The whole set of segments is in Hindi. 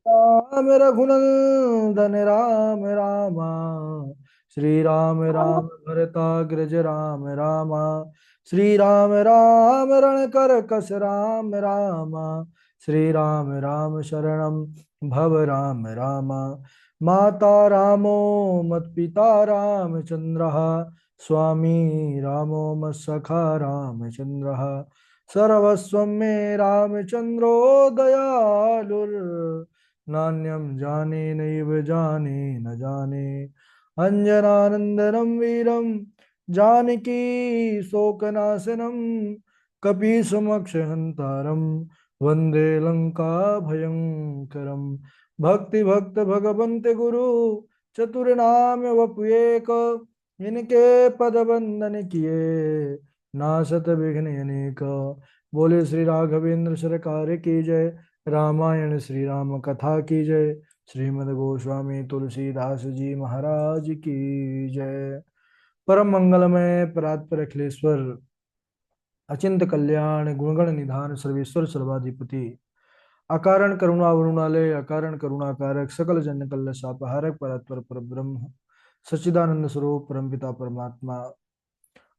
राम रघुनंदन राम रामा। श्री राम राम भरताग्रज राम रामा। श्री राम राम रणकर कस राम रामा। श्री राम राम शरणं भव राम रामा। माता रामो मत्पिता रामचंद्रः। स्वामी रामो मत्सखा रामचंद्रः। सर्वस्वं मे रामचंद्रो दयालुर्। नान्यं जाने नैव जाने न जाने। अंजनानंदनं वीरं जानकी शोकनाशनं। कपीसमक्षहन्तारं वन्दे लंका भयंकरं। भक्ति भक्त भगवंत गुरु चतुर्नाम वपुएक। इनके पद बंदन किए नासत विघ्न अनेक। बोले श्री राघवेंद्र सरकार की जय। रामायण श्री राम कथा की जय। श्रीमद् गोस्वामी तुलसीदास जी महाराज की जय। परम मंगलमय परात्पर अखिलेश्वर अचिंत कल्याण गुणगण निधान सर्वेश्वर सर्वाधिपति। अकारण करुणा वरुणालय अकारण करुणा कारक सकल जन कल्ल सापहारक परात्पर पर ब्रह्म सच्चिदानंद स्वरूप परमपिता परमात्मा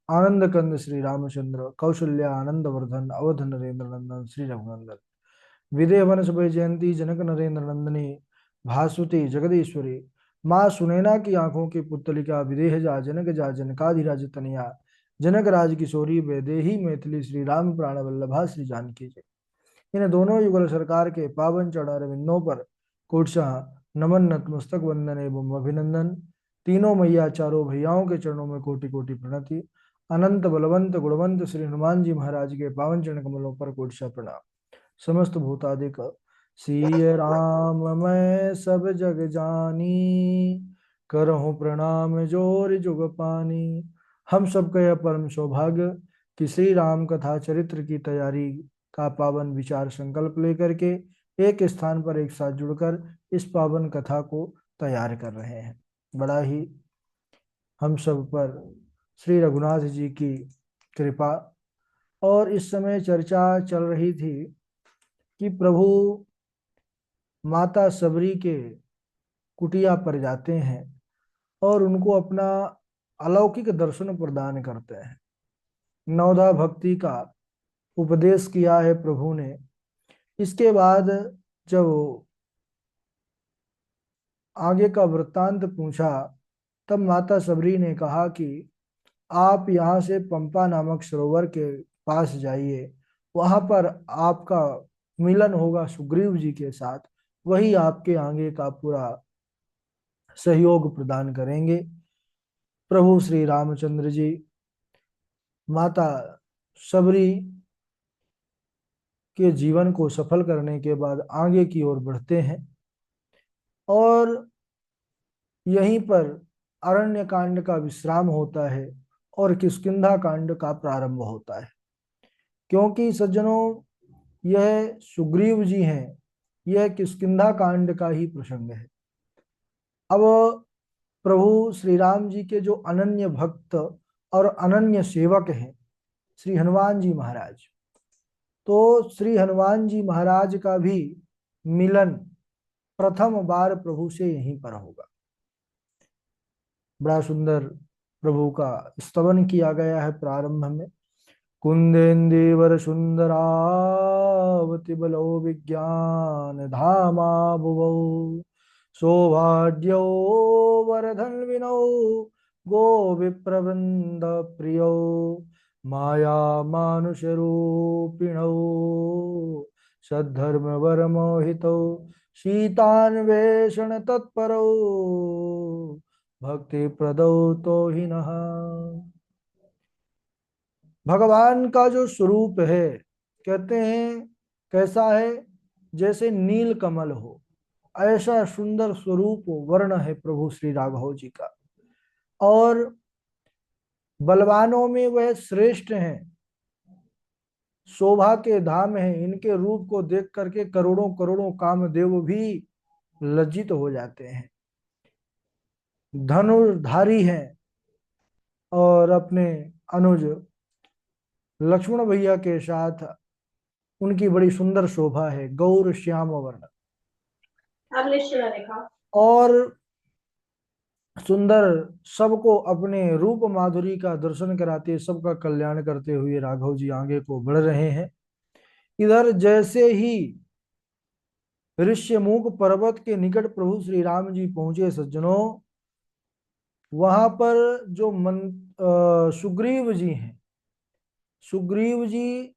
आनंद कंद श्री रामचंद्र कौशल्या आनंद वर्धन अवध नरेंद्र नंदन श्री रघुनंदन विदेह वन सुबह जयंती जनक नरेंद्र नंदनी भासुती जगदीश्वरी। माँ सुनैना की आंखों की पुतलिका विदेह जा जनकाधिराज तनया जनक राज किशोरी वैदेही मैथिली श्री राम प्राण वल्लभा श्री जानकी जय। इन दोनों युगल सरकार के पावन चढ़ारविंदों पर कोटशाह नमन नतमस्तक वंदन एवं अभिनंदन। तीनों मैया चारों भैयाओं के चरणों में कोटि कोटि प्रणति। अनंत बलवंत गुणवंत श्री हनुमान जी महाराज के पावन चरण कमलों पर कोटशाह प्रणाम। समस्त भूतादिक सिय राम मैं सब जग जानी। करहूँ प्रणाम जोर जुग पानी। हम सब का यह परम सौभाग्य कि श्री राम कथा चरित्र की तैयारी का पावन विचार संकल्प लेकर के एक स्थान पर एक साथ जुड़कर इस पावन कथा को तैयार कर रहे हैं। बड़ा ही हम सब पर श्री रघुनाथ जी की कृपा। और इस समय चर्चा चल रही थी कि प्रभु माता सबरी के कुटिया पर जाते हैं और उनको अपना अलौकिक दर्शन प्रदान करते हैं। नवधा भक्ति का उपदेश किया है प्रभु ने। इसके बाद जब आगे का वृत्तांत पूछा तब माता सबरी ने कहा कि आप यहाँ से पंपा नामक सरोवर के पास जाइए। वहां पर आपका मिलन होगा सुग्रीव जी के साथ। वही आपके आगे का पूरा सहयोग प्रदान करेंगे। प्रभु श्री रामचंद्र जी माता सबरी के जीवन को सफल करने के बाद आगे की ओर बढ़ते हैं और यहीं पर अरण्य कांड का विश्राम होता है और किष्किंधा कांड का प्रारंभ होता है। क्योंकि सज्जनों यह सुग्रीव जी हैं, यह किष्किंधा कांड का ही प्रसंग है। अब प्रभु श्री राम जी के जो अनन्य भक्त और अनन्य सेवक हैं श्री हनुमान जी महाराज, तो श्री हनुमान जी महाराज का भी मिलन प्रथम बार प्रभु से यहीं पर होगा। बड़ा सुंदर प्रभु का स्तवन किया गया है प्रारंभ में। कुंदेन्दीवर सुंदरावति बलो विज्ञान धामा भुवौ। सौभाग्यो वरधन विनौ गो विप्रवृंद प्रियो। माया मानुष रूपिणौ सद्धर्म वर मोहितौ। सीतान्वेषण तत्परौ भक्ति प्रदौ तो ही नः। भगवान का जो स्वरूप है कहते हैं कैसा है, जैसे नील कमल हो। ऐसा सुंदर स्वरूप वर्ण है प्रभु श्री राघव जी का। और बलवानों में वह श्रेष्ठ हैं, शोभा के धाम हैं। इनके रूप को देख करके करोड़ों करोड़ों कामदेव भी लज्जित हो जाते हैं। धनुर्धारी हैं और अपने अनुज लक्ष्मण भैया के साथ उनकी बड़ी सुंदर शोभा है, गौर श्याम वर्ण। और सुंदर सबको अपने रूप माधुरी का दर्शन कराते, सबका कल्याण करते हुए राघव जी आगे को बढ़ रहे हैं। इधर जैसे ही ऋष्यमुख पर्वत के निकट प्रभु श्री राम जी पहुंचे सज्जनों, वहां पर जो सुग्रीव जी हैं, सुग्रीव जी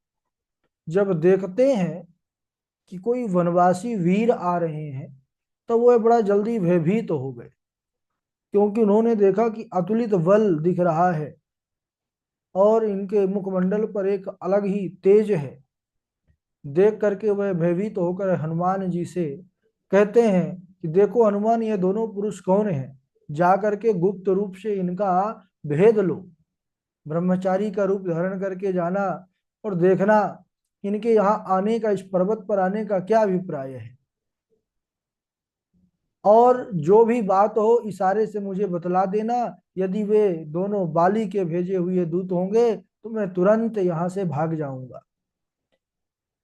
जब देखते हैं कि कोई वनवासी वीर आ रहे हैं, तो वह बड़ा जल्दी भयभीत तो हो गए, क्योंकि उन्होंने देखा कि अतुलित बल दिख रहा है और इनके मुखमंडल पर एक अलग ही तेज है। देख करके वह भयभीत होकर हनुमान जी से कहते हैं कि देखो हनुमान, ये दोनों पुरुष कौन हैं, जा करके गुप्त रूप से इनका भेद लो, ब्रह्मचारी का रूप धारण करके जाना और देखना इनके यहाँ आने का, इस पर्वत पर आने का क्या अभिप्राय है, और जो भी बात हो इशारे से मुझे बतला देना। यदि वे दोनों बाली के भेजे हुए दूत होंगे तो मैं तुरंत यहां से भाग जाऊंगा।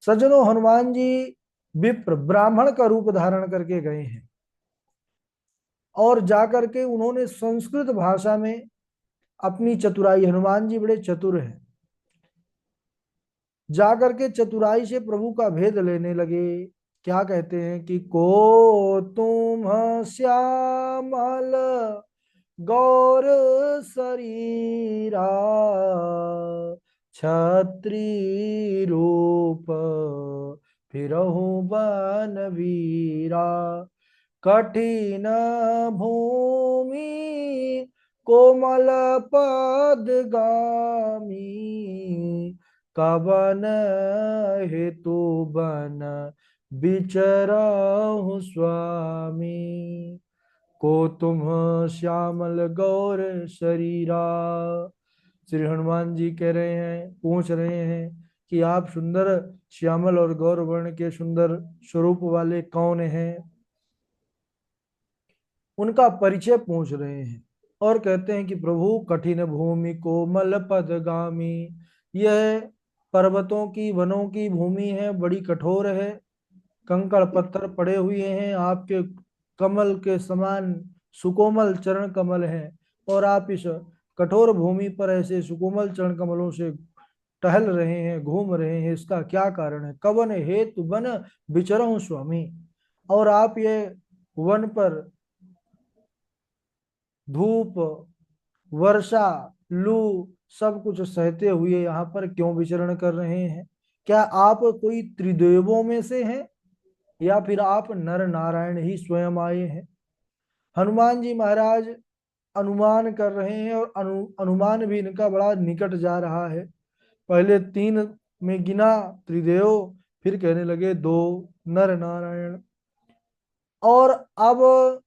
सज्जनों, हनुमान जी विप्र ब्राह्मण का रूप धारण करके गए हैं और जाकर के उन्होंने संस्कृत भाषा में अपनी चतुराई, हनुमान जी बड़े चतुर हैं, जाकर के चतुराई से प्रभु का भेद लेने लगे। क्या कहते हैं कि को तुम श्यामल गौर शरीरा, छत्री रूप फिरहु बन वीरा, कठिन भूमि कोमल पद गामी, कवन हेतु बन बिचरहु स्वामी, को तुम श्यामल गौर शरीरा। श्री हनुमान जी कह रहे हैं, पूछ रहे हैं कि आप सुंदर श्यामल और गौर वर्ण के सुंदर स्वरूप वाले कौन हैं, उनका परिचय पूछ रहे हैं और कहते हैं कि प्रभु कठिन भूमि कोमल पदगामी, यह पर्वतों की वनों की भूमि है, बड़ी कठोर है, कंकड़ पत्थर पड़े हुए हैं, आपके कमल के समान सुकोमल चरण कमल हैं, और आप इस कठोर भूमि पर ऐसे सुकोमल चरण कमलों से टहल रहे हैं, घूम रहे हैं, इसका क्या कारण है। कवन हेतु बन विचरहु स्वामी, और आप ये वन पर धूप, वर्षा, लू सब कुछ सहते हुए यहाँ पर क्यों विचरण कर रहे हैं। क्या आप कोई त्रिदेवों में से हैं या फिर आप नर नारायण ही स्वयं आए हैं। हनुमान जी महाराज अनुमान कर रहे हैं और अनुमान भी इनका बड़ा निकट जा रहा है। पहले तीन में गिना त्रिदेव, फिर कहने लगे दो नर नारायण, और अब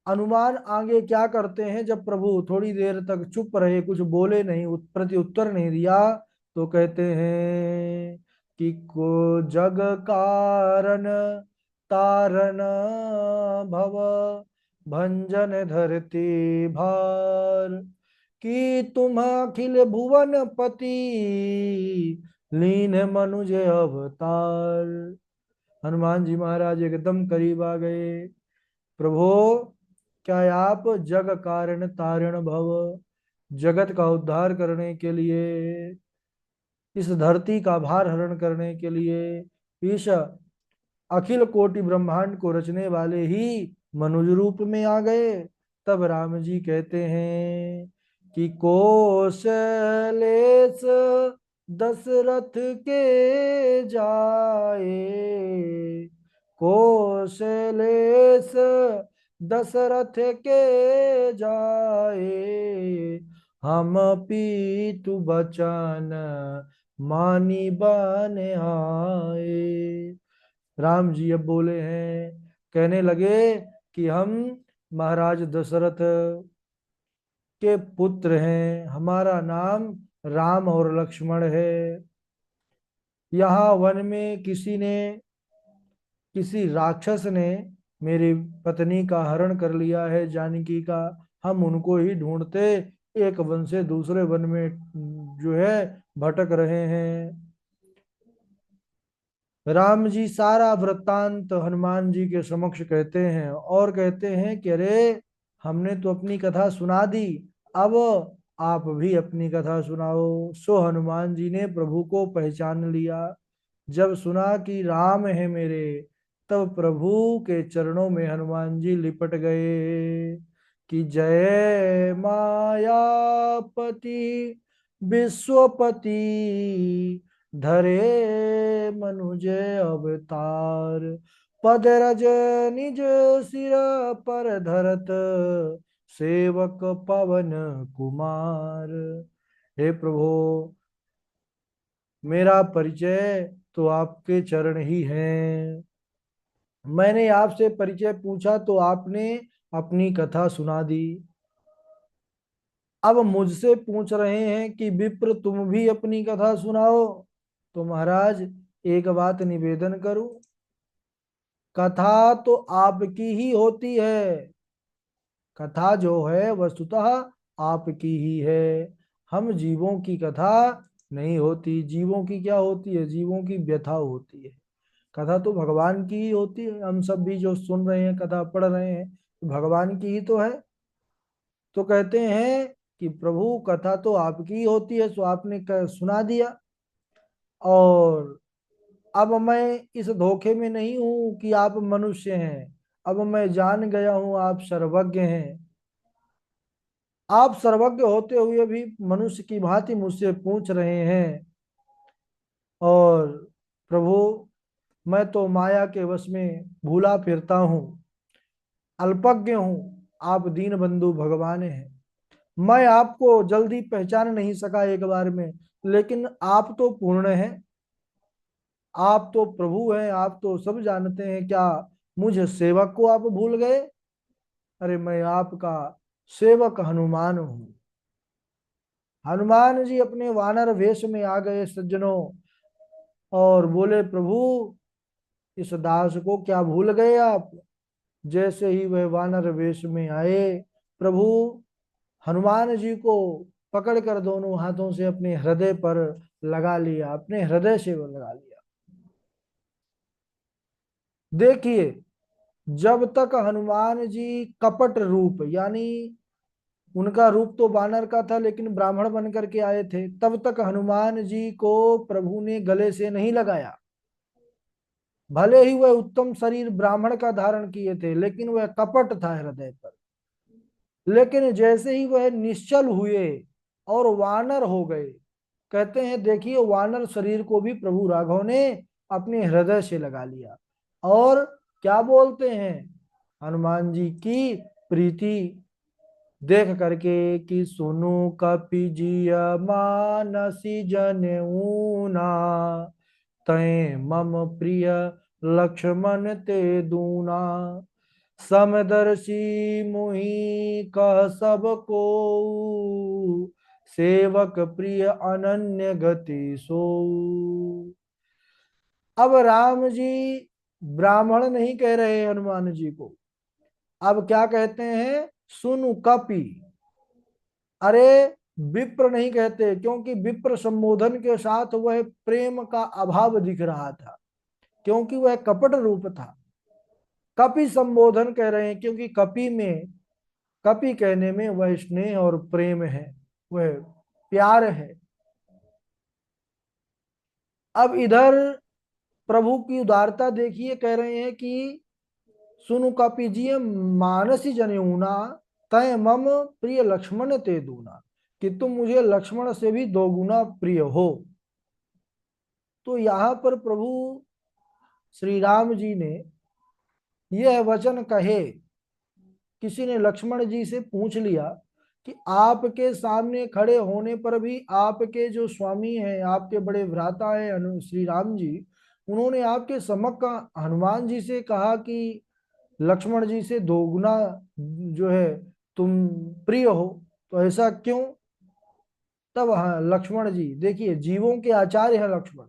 अनुमान आगे क्या करते हैं, जब प्रभु थोड़ी देर तक चुप रहे, कुछ बोले नहीं, प्रति उत्तर नहीं दिया, तो कहते हैं कि को जग कारण तारण भव भंजन धरती भार, कि तुम अखिल भुवन पति लीन मनुज अवतार। हनुमान जी महाराज एकदम करीब आ गए। प्रभु, क्या आप जग कारण तारण भव, जगत का उद्धार करने के लिए, इस धरती का भार हरण करने के लिए, इस अखिल कोटि ब्रह्मांड को रचने वाले ही मनुज रूप में आ गए। तब राम जी कहते हैं कि कौशलेश दशरथ के जाए, कौशलेश दशरथ के जाए, हम पीतु बचन मानी बन आए। राम जी अब बोले हैं, कहने लगे कि हम महाराज दशरथ के पुत्र हैं, हमारा नाम राम और लक्ष्मण है। यहाँ वन में किसी राक्षस ने मेरी पत्नी का हरण कर लिया है, जानकी का। हम उनको ही ढूंढते एक वन से दूसरे वन में जो है भटक रहे हैं। राम जी सारा वृत्तांत हनुमान जी के समक्ष कहते हैं और कहते हैं कि अरे हमने तो अपनी कथा सुना दी, अब आप भी अपनी कथा सुनाओ। सो हनुमान जी ने प्रभु को पहचान लिया। जब सुना कि राम है मेरे, तब प्रभु के चरणों में हनुमान जी लिपट गए कि जय मायापति विश्वपति, धरे मनुज अवतार, पद रज निज सिर पर धरत, सेवक पवन कुमार। हे प्रभु, मेरा परिचय तो आपके चरण ही हैं। मैंने आपसे परिचय पूछा तो आपने अपनी कथा सुना दी। अब मुझसे पूछ रहे हैं कि विप्र तुम भी अपनी कथा सुनाओ। तो महाराज एक बात निवेदन करूं, कथा तो आपकी ही होती है। कथा जो है वस्तुतः आपकी ही है। हम जीवों की कथा नहीं होती। जीवों की क्या होती है? जीवों की व्यथा होती है। कथा तो भगवान की ही होती है। हम सब भी जो सुन रहे हैं, कथा पढ़ रहे हैं, भगवान की ही तो है। तो कहते हैं कि प्रभु कथा तो आपकी ही होती है, सो आपने सुना दिया। और अब मैं इस धोखे में नहीं हूं कि आप मनुष्य हैं। अब मैं जान गया हूं आप सर्वज्ञ हैं। आप सर्वज्ञ होते हुए भी मनुष्य की भांति मुझसे पूछ रहे हैं। और प्रभु, मैं तो माया के वश में भूला फिरता हूँ, अल्पज्ञ हूँ। आप दीन बंधु भगवान हैं। मैं आपको जल्दी पहचान नहीं सका एक बार में, लेकिन आप तो पूर्ण हैं। आप तो प्रभु हैं, आप तो सब जानते हैं। क्या मुझ सेवक को आप भूल गए? अरे मैं आपका सेवक हनुमान हूँ। हनुमान जी अपने वानर वेश में आ गए सज्जनों, और बोले प्रभु, इस दास को क्या भूल गए आप? जैसे ही वह वानर वेश में आए, प्रभु हनुमान जी को पकड़कर दोनों हाथों से अपने हृदय पर लगा लिया, अपने हृदय से वो लगा लिया। देखिए, जब तक हनुमान जी कपट रूप, यानी उनका रूप तो वानर का था लेकिन ब्राह्मण बन करके आए थे, तब तक हनुमान जी को प्रभु ने गले से नहीं लगाया। भले ही वह उत्तम शरीर ब्राह्मण का धारण किए थे, लेकिन वह कपट था हृदय पर। लेकिन जैसे ही वह निश्चल हुए और वानर हो गए, कहते हैं देखिए वानर शरीर को भी प्रभु राघव ने अपने हृदय से लगा लिया। और क्या बोलते हैं, हनुमान जी की प्रीति देख करके कि सुनु कपि जिय मानसी जनेऊना, तय मम प्रिय लक्ष्मण ते दूना, समदर्शी मुहि कह सब को, सेवक प्रिय अनन्य गति सो। अब राम जी ब्राह्मण नहीं कह रहे हनुमान जी को, अब क्या कहते हैं? सुनु कपि। अरे विप्र नहीं कहते, क्योंकि विप्र संबोधन के साथ वह प्रेम का अभाव दिख रहा था, क्योंकि वह कपट रूप था। कपि संबोधन कह रहे हैं, क्योंकि कपि में, कपि कहने में वह स्नेह और प्रेम है, वह प्यार है। अब इधर प्रभु की उदारता देखिए, कह रहे हैं कि सुनु कपि जी मानसी जनेऊना, तय मम प्रिय लक्ष्मण ते दूना, कि तुम मुझे लक्ष्मण से भी दो गुना प्रिय हो। तो यहाँ पर प्रभु श्री राम जी ने यह वचन कहे। किसी ने लक्ष्मण जी से पूछ लिया कि आपके सामने खड़े होने पर भी आपके जो स्वामी हैं, आपके बड़े भ्राता हैं श्री राम जी, उन्होंने आपके समक्ष हनुमान जी से कहा कि लक्ष्मण जी से दो गुना जो है तुम प्रिय हो, तो ऐसा क्यों? तब हाँ, लक्ष्मण जी देखिए जीवों के आचार्य हैं लक्ष्मण।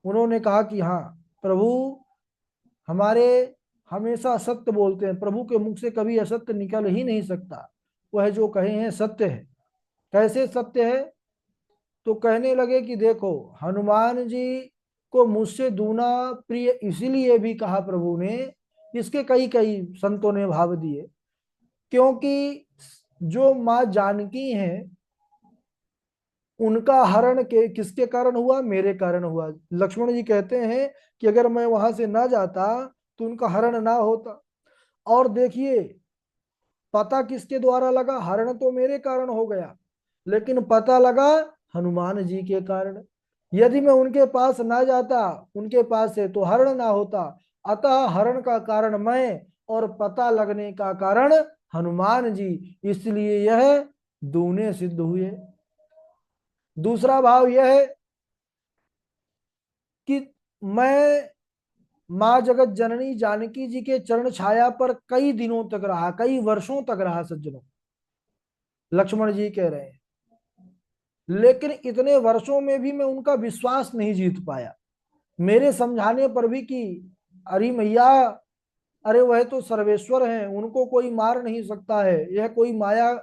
उन्होंने कहा कि हाँ प्रभु हमारे हमेशा सत्य बोलते हैं, प्रभु के मुख से कभी असत्य निकल ही नहीं सकता। वह जो कहे हैं सत्य है। कैसे सत्य है? तो कहने लगे कि देखो हनुमान जी को मुझसे दूना प्रिय इसीलिए भी कहा प्रभु ने। इसके कई कई संतों ने भाव दिए, क्योंकि जो माँ जानकी हैं उनका हरण के किसके कारण हुआ? मेरे कारण हुआ। लक्ष्मण जी कहते हैं कि अगर मैं वहां से ना जाता तो उनका हरण ना होता। और देखिए, पता किसके द्वारा लगा? हरण तो मेरे कारण हो गया, लेकिन पता लगा हनुमान जी के कारण। यदि मैं उनके पास ना जाता, उनके पास से, तो हरण ना होता। अतः हरण का कारण मैं और पता लगने का कारण हनुमान जी, इसलिए यह दूने सिद्ध हुए। दूसरा भाव यह है कि मैं माँ जगत जननी जानकी जी के चरण छाया पर कई दिनों तक रहा, कई वर्षों तक रहा सज्जनों, लक्ष्मण जी कह रहे हैं। लेकिन इतने वर्षों में भी मैं उनका विश्वास नहीं जीत पाया। मेरे समझाने पर भी कि अरे मैया, अरे वह तो सर्वेश्वर हैं, उनको कोई मार नहीं सकता है, यह कोई माया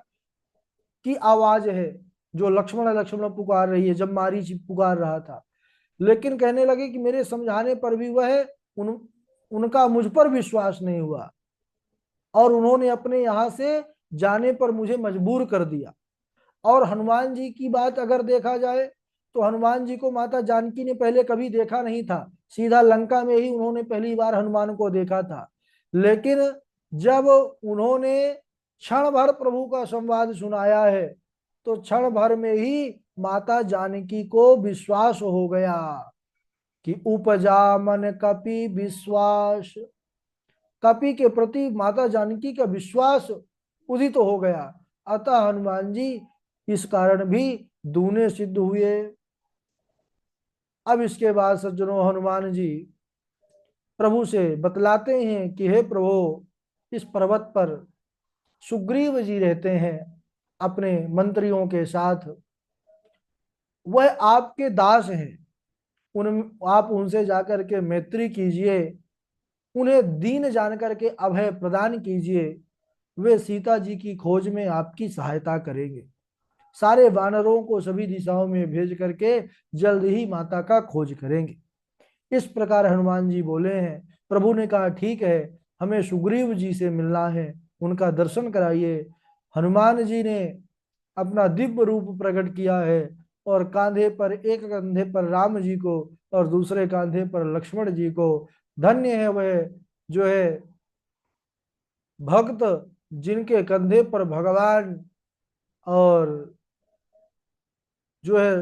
की आवाज है जो लक्ष्मण लक्ष्मण पुकार रही है, जब मारीच पुकार रहा था। लेकिन कहने लगे कि मेरे समझाने पर भी वह उनका मुझ पर विश्वास नहीं हुआ, और उन्होंने अपने यहां से जाने पर मुझे मजबूर कर दिया। और हनुमान जी की बात अगर देखा जाए तो हनुमान जी को माता जानकी ने पहले कभी देखा नहीं था। सीधा लंका में ही उन्होंने पहली बार हनुमान को देखा था। लेकिन जब उन्होंने क्षण भर प्रभु का संवाद सुनाया है तो क्षण भर में ही माता जानकी को विश्वास हो गया कि उपजा मन कपि विश्वास। कपि के प्रति माता जानकी का विश्वास उदित तो हो गया। अतः हनुमान जी इस कारण भी दूने सिद्ध हुए। अब इसके बाद सज्जनों, हनुमान जी प्रभु से बतलाते हैं कि हे प्रभु, इस पर्वत पर सुग्रीव जी रहते हैं अपने मंत्रियों के साथ, वह आपके दास हैं। उन आप उनसे जाकर के मैत्री कीजिए, उन्हें दीन जान करके अभय प्रदान कीजिए। वे सीता जी की खोज में आपकी सहायता करेंगे। सारे वानरों को सभी दिशाओं में भेज करके जल्द ही माता का खोज करेंगे। इस प्रकार हनुमान जी बोले हैं। प्रभु ने कहा ठीक है, हमें सुग्रीव जी से मिलना है, उनका दर्शन कराइए। हनुमान जी ने अपना दिव्य रूप प्रकट किया है, और कांधे पर, एक कंधे पर राम जी को और दूसरे कांधे पर लक्ष्मण जी को। धन्य है वह जो है भक्त, जिनके कंधे पर भगवान और जो है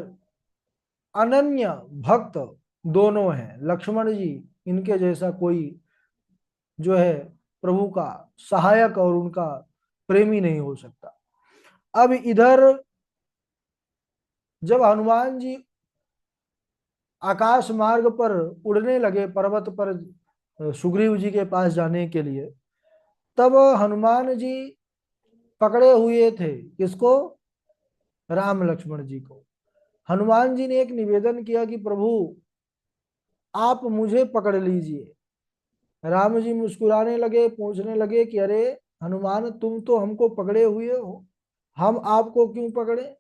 अनन्य भक्त दोनों हैं। लक्ष्मण जी, इनके जैसा कोई जो है प्रभु का सहायक और उनका प्रेमी नहीं हो सकता। अब इधर जब हनुमान जी आकाश मार्ग पर उड़ने लगे पर्वत पर सुग्रीव जी के पास जाने के लिए, तब हनुमान जी पकड़े हुए थे किसको? राम लक्ष्मण जी को। हनुमान जी ने एक निवेदन किया कि प्रभु, आप मुझे पकड़ लीजिए। राम जी मुस्कुराने लगे, पूछने लगे कि अरे हनुमान, तुम तो हमको पकड़े हुए हो, हम आपको क्यों पकड़े?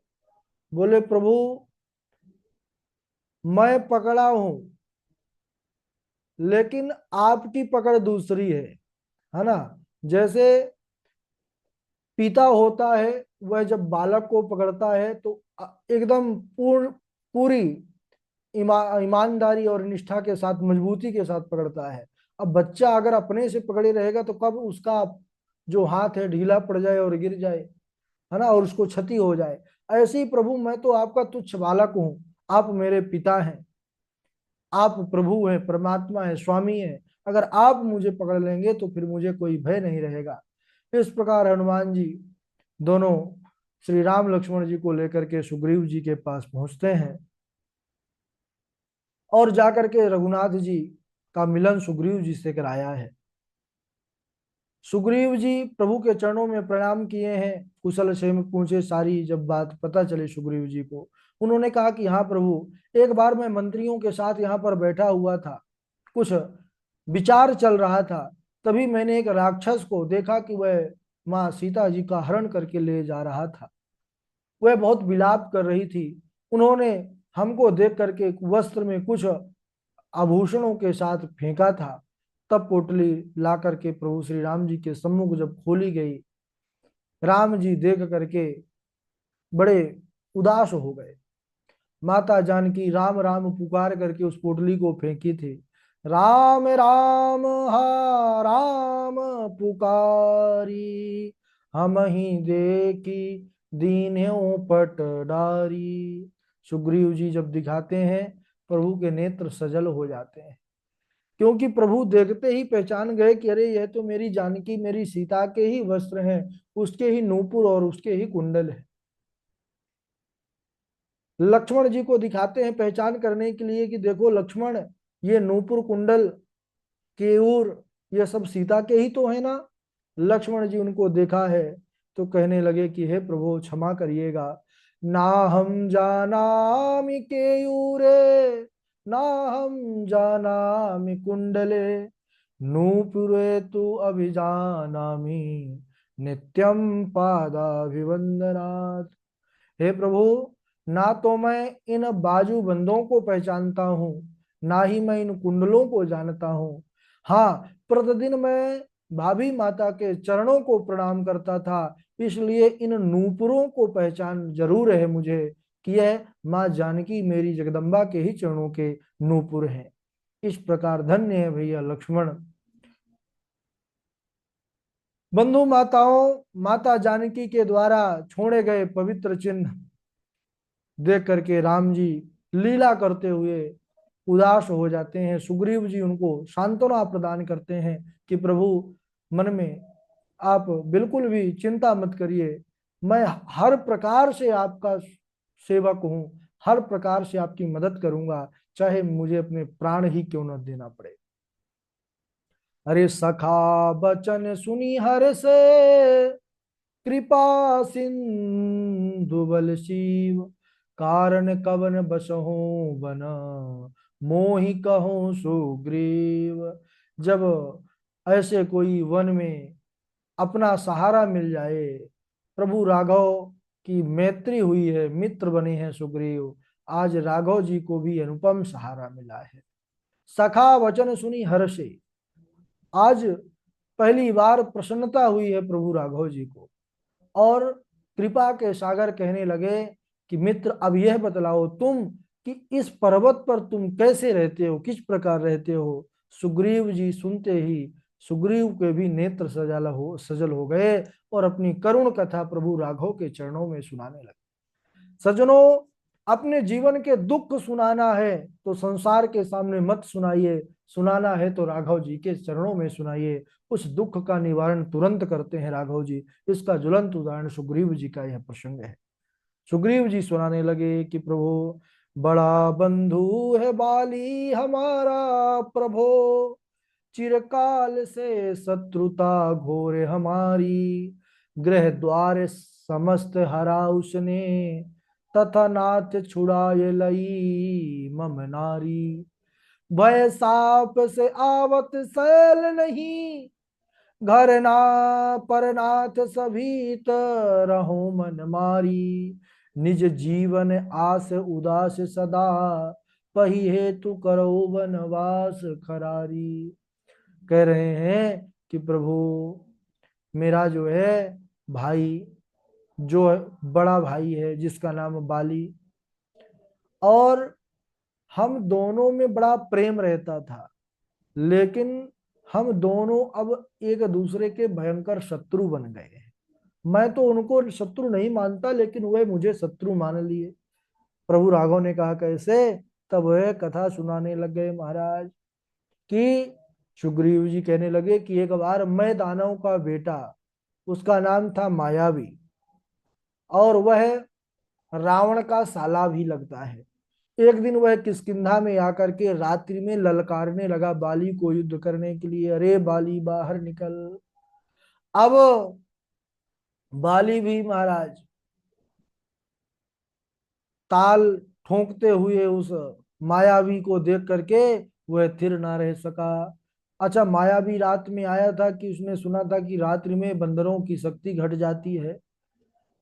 बोले प्रभु, मैं पकड़ा हूं, लेकिन आपकी पकड़ दूसरी है ना। जैसे पिता होता है, वह जब बालक को पकड़ता है तो एकदम पूरी ईमानदारी और निष्ठा के साथ, मजबूती के साथ पकड़ता है। अब बच्चा अगर अपने से पकड़े रहेगा तो कब उसका जो हाथ है ढीला पड़ जाए और गिर जाए, है ना, और उसको क्षति हो जाए। ऐसे ही प्रभु, मैं तो आपका तुच्छ बालक हूं, आप मेरे पिता हैं, आप प्रभु हैं, परमात्मा है, स्वामी है। अगर आप मुझे पकड़ लेंगे तो फिर मुझे कोई भय नहीं रहेगा। इस प्रकार हनुमान जी दोनों श्री राम लक्ष्मण जी को लेकर के सुग्रीव जी के पास पहुंचते हैं, और जाकर के रघुनाथ जी का मिलन सुग्रीव जी से कराया है। सुग्रीव जी प्रभु के चरणों में प्रणाम किए हैं, कुशल क्षेम पूछे सारी। जब बात पता चली सुग्रीव जी को, उन्होंने कहा कि हाँ प्रभु, एक बार मैं मंत्रियों के साथ यहाँ पर बैठा हुआ था, कुछ विचार चल रहा था, तभी मैंने एक राक्षस को देखा कि वह माँ सीता जी का हरण करके ले जा रहा था। वह बहुत विलाप कर रही थी। उन्होंने हमको देख करके वस्त्र में कुछ आभूषणों के साथ फेंका था, तब पोटली ला करके प्रभु श्री राम जी के सम्मुख जब खोली गई, राम जी देख करके बड़े उदास हो गए। माता जानकी राम राम पुकार करके उस पोटली को फेंकी थी। राम राम हा राम पुकारी, हम ही देखी दीन्यों पट डारी। सुग्रीव जी जब दिखाते हैं, प्रभु के नेत्र सजल हो जाते हैं, क्योंकि प्रभु देखते ही पहचान गए कि अरे यह तो मेरी जानकी, मेरी सीता के ही वस्त्र हैं, उसके ही नूपुर और उसके ही कुंडल है। लक्ष्मण जी को दिखाते हैं पहचान करने के लिए कि देखो लक्ष्मण, ये नूपुर कुंडल केयूर ये सब सीता के ही तो है ना। लक्ष्मण जी उनको देखा है तो कहने लगे कि हे प्रभु क्षमा करिएगा, ना हम जानामि केयूरे, ना हम जानामि कुंडले, नूपुरे तु अभिजानामि, नित्यम पादाभिवंदनात्। हे प्रभु, ना तो मैं इन बाजूबंदों को पहचानता हूँ, ना ही मैं इन कुंडलों को जानता हूँ। हाँ, प्रतिदिन मैं भाभी माता के चरणों को प्रणाम करता था, इसलिए इन नूपुरों को पहचान जरूर है मुझे कि यह माँ जानकी मेरी जगदम्बा के ही चरणों के नूपुर हैं। इस प्रकार धन्य है भैया लक्ष्मण। बंधु माताओं, माता जानकी के द्वारा छोड़े गए पवित्र चिन्ह देख करके राम जी लीला करते हुए उदास हो जाते हैं। सुग्रीव जी उनको सांत्वना प्रदान करते हैं कि प्रभु, मन में आप बिल्कुल भी चिंता मत करिए, मैं हर प्रकार से आपका सेवक हूँ, हर प्रकार से आपकी मदद करूंगा, चाहे मुझे अपने प्राण ही क्यों न देना पड़े। अरे सखा बचन सुनी हर से, कृपा सिंधु बल शिव, कारण कवन बसहु बन, मोहि कहूँ सुग्रीव। जब ऐसे कोई वन में अपना सहारा मिल जाए, प्रभु राघव की मैत्री हुई है, मित्र बने हैं सुग्रीव, आज राघव जी को भी अनुपम सहारा मिला है। सखा वचन सुनी हर्षे, आज पहली बार प्रसन्नता हुई है प्रभु राघव जी को, और कृपा के सागर कहने लगे कि मित्र, अब यह बतलाओ तुम कि इस पर्वत पर तुम कैसे रहते हो, किस प्रकार रहते हो। सुग्रीव जी सुनते ही सुग्रीव के भी नेत्र सजल हो गए और अपनी करुण कथा प्रभु राघव के चरणों में सुनाने लगे। सज्जनों, अपने जीवन के दुख सुनाना है तो संसार के सामने मत सुनाइए, सुनाना है तो राघव जी के चरणों में सुनाइए, उस दुख का निवारण तुरंत करते हैं राघव जी। इसका ज्वलंत उदाहरण सुग्रीव जी का यह प्रसंग है। सुग्रीव जी सुनाने लगे कि प्रभु, बड़ा बंधु है बाली हमारा प्रभु, चिरकाल से शत्रुता घोर हमारी, गृह द्वार समस्त हरा उसने, तथा नाथ छुड़ाए लई मम नारी, भय साप से आवत सैल नहीं, घर ना परनाथ सभी तरहो मन मारी, निज जीवन आस उदास सदा, पही हेतु करो वनवास खरारी। कह रहे हैं कि प्रभु, मेरा जो है भाई, जो बड़ा भाई है जिसका नाम बाली, और हम दोनों में बड़ा प्रेम रहता था, लेकिन हम दोनों अब एक दूसरे के भयंकर शत्रु बन गए हैं। मैं तो उनको शत्रु नहीं मानता, लेकिन वह मुझे शत्रु मान लिए। प्रभु राघव ने कहा कैसे, तब वह कथा सुनाने लग गए महाराज कि सुग्रीव जी कहने लगे कि एक बार मैं दानव का बेटा, उसका नाम था मायावी, और वह रावण का साला भी लगता है। एक दिन वह किष्किंधा में आकर के रात्रि में ललकारने लगा बाली को युद्ध करने के लिए, अरे बाली बाहर निकल। अब बाली भी महाराज ताल ठोंकते हुए उस मायावी को देख करके वह थिर ना रह सका। अच्छा, मायावी रात में आया था कि उसने सुना था कि रात्रि में बंदरों की शक्ति घट जाती है,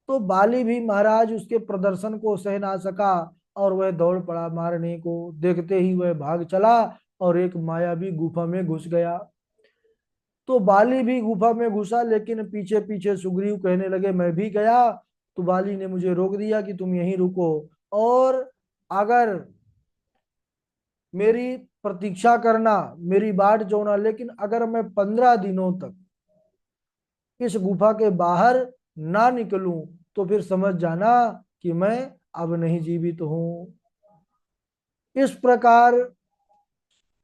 तो बाली भी महाराज उसके प्रदर्शन को सह ना सका और वह दौड़ पड़ा मारने को। देखते ही वह भाग चला और एक मायावी गुफा में घुस गया। तो बाली भी गुफा में घुसा, लेकिन पीछे पीछे सुग्रीव कहने लगे मैं भी गया। तो बाली ने मुझे रोक दिया कि तुम यहीं रुको, और अगर मेरी प्रतीक्षा करना, मेरी बाट जोना, लेकिन अगर मैं 15 दिनों तक इस गुफा के बाहर ना निकलूं तो फिर समझ जाना कि मैं अब नहीं जीवित हूं। इस प्रकार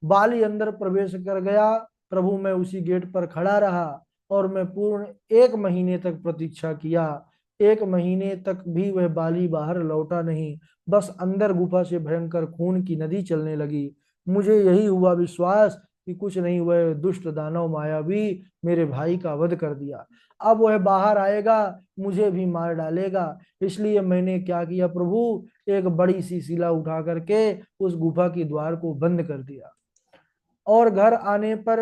बाली अंदर प्रवेश कर गया। प्रभु मैं उसी गेट पर खड़ा रहा, और मैं पूर्ण 1 महीने तक प्रतीक्षा किया। 1 महीने तक भी वह बाली बाहर लौटा नहीं। बस अंदर गुफा से भयंकर खून की नदी चलने लगी। मुझे यही हुआ विश्वास कि कुछ नहीं, वह दुष्ट दानव मायावी मेरे भाई का वध कर दिया। अब वह बाहर आएगा, मुझे भी मार डालेगा। इसलिए मैंने क्या किया प्रभु, एक बड़ी सी शिला उठा करके उस गुफा की द्वार को बंद कर दिया। और घर आने पर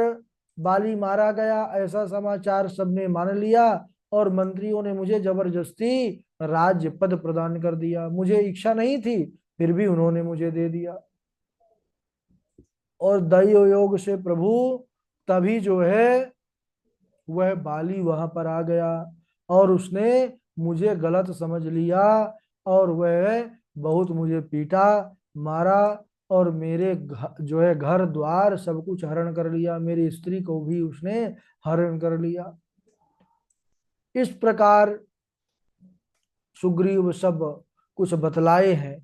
बाली मारा गया ऐसा समाचार सबने मान लिया, और मंत्रियों ने मुझे जबरदस्ती राज्य पद प्रदान कर दिया। मुझे इच्छा नहीं थी, फिर भी उन्होंने मुझे दे दिया। और दैव योग से प्रभु तभी जो है वह बाली वहां पर आ गया, और उसने मुझे गलत समझ लिया, और वह बहुत मुझे पीटा, मारा, और मेरे जो है घर द्वार सब कुछ हरण कर लिया। मेरी स्त्री को भी उसने हरण कर लिया। इस प्रकार सुग्रीव सब कुछ बतलाए हैं।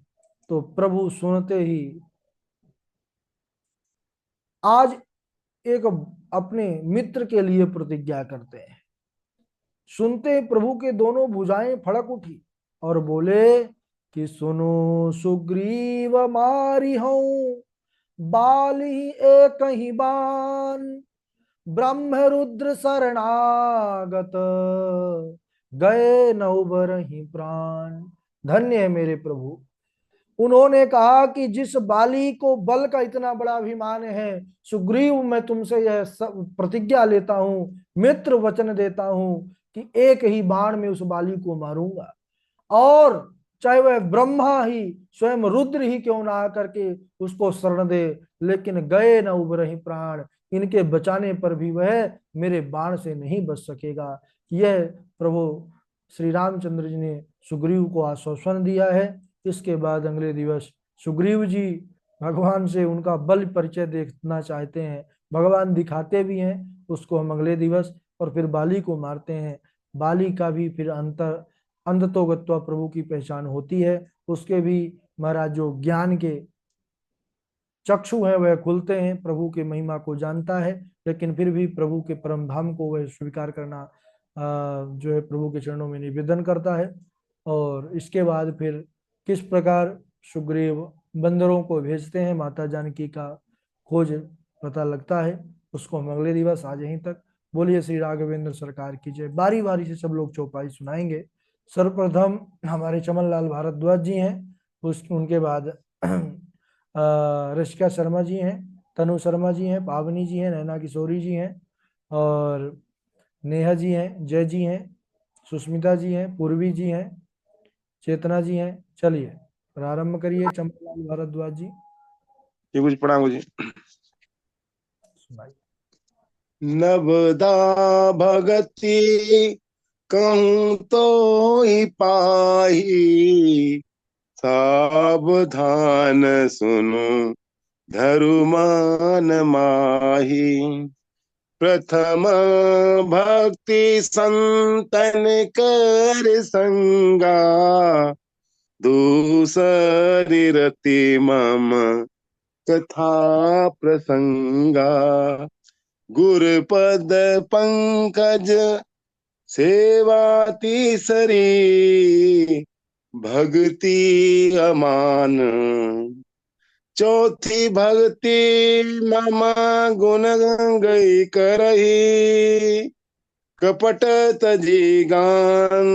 तो प्रभु सुनते ही आज एक अपने मित्र के लिए प्रतिज्ञा करते हैं। सुनते प्रभु के दोनों भुजाएं फड़क उठी और बोले कि सुनो सुग्रीव मारी हूं, बाली एक ही बान, ब्रह्म रुद्र शरणागत, गए नौ बरहि प्राण। धन्य है मेरे प्रभु। उन्होंने कहा कि जिस बाली को बल का इतना बड़ा अभिमान है, सुग्रीव मैं तुमसे यह प्रतिज्ञा लेता हूं, मित्र वचन देता हूं कि एक ही बाण में उस बाली को मारूंगा। और चाहे वह ब्रह्मा ही स्वयं रुद्र ही क्यों ना आकर के उसको शरण दे, लेकिन गए न उबरहि प्राण, इनके बचाने पर भी वह मेरे बाण से नहीं बच सकेगा। यह प्रभु श्री रामचंद्र जी ने सुग्रीव को आश्वासन दिया है। इसके बाद अगले दिवस सुग्रीव जी भगवान से उनका बल परिचय देखना चाहते हैं। भगवान दिखाते भी हैं उसको हम अगले दिवस, और फिर बाली को मारते हैं। बाली का भी फिर अंततोगत्वा प्रभु की पहचान होती है। उसके भी महाराज जो ज्ञान के चक्षु है वह खुलते हैं, प्रभु के महिमा को जानता है, लेकिन फिर भी प्रभु के परम धाम को वह स्वीकार करना जो है प्रभु के चरणों में निवेदन करता है। और इसके बाद फिर किस प्रकार सुग्रीव बंदरों को भेजते हैं, माता जानकी का खोज पता लगता है, उसको हम अगले दिवस आज यहीं तक। बोलिए श्री राघवेंद्र सरकार की जय। बारी बारी से सब लोग चौपाई सुनाएंगे। सर्वप्रथम हमारे चमन लाल भारद्वाज जी हैं, उनके बाद ऋषिका शर्मा जी हैं, तनु शर्मा जी हैं, पावनी जी हैं, नैना किशोरी जी हैं, और नेहा जी हैं, जय जी हैं, सुष्मिता जी हैं, पूर्वी जी हैं, चेतना जी हैं। चलिए प्रारंभ करिए चंपालाल भारद्वाज जी। जी कुछ प्रणाम जी। सुनाइए। नवदा भगति कहूँ तो ही पाही, सावधान सुनो धरुमान माही। प्रथम भक्ति संतन कर संगा, दूसरी रति मम कथा प्रसंगा। गुरुपद पंकज सेवा तीसरी, भक्ति अमान चौथी। भक्ति ममा गुण गई करही, कपट तजी गान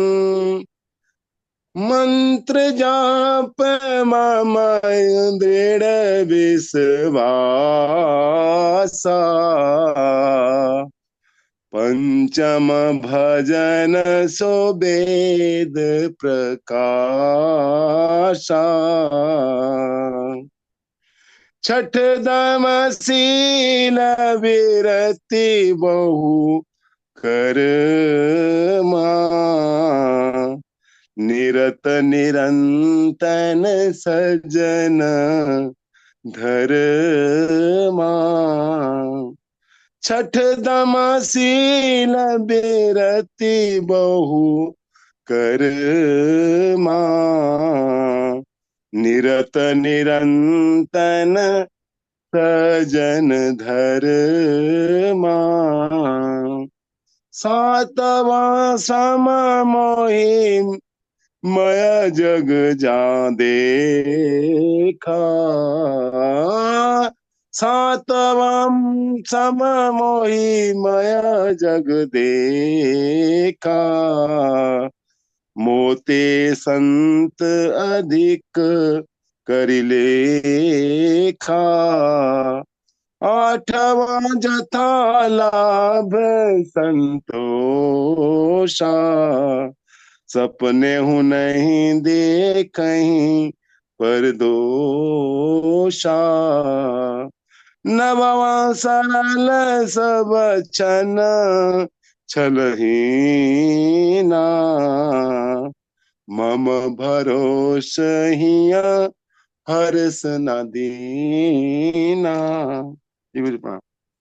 मंत्र जाप मम दृढ़ विश्वासा। पंचम भजन सो वेद प्रकाशा। छठ दम शील विरति बहु कर निरत निरंतन सजन धर्मा। छठ दम शील विरति बहु कर्मा निरत निरंतन सजन धर्मा। सातवा सम मोहि मय जग जा देखा। सातवम सम मोहि मय जग देखा। मोते संत अधिक करिलेखा। आठवां जथा लाभ संतोषा। सपने हूँ नहीं दे कहीं पर दोषा। नववा सरल सब छन छलहीना। मम भरोस हिया हर्ष न दीना।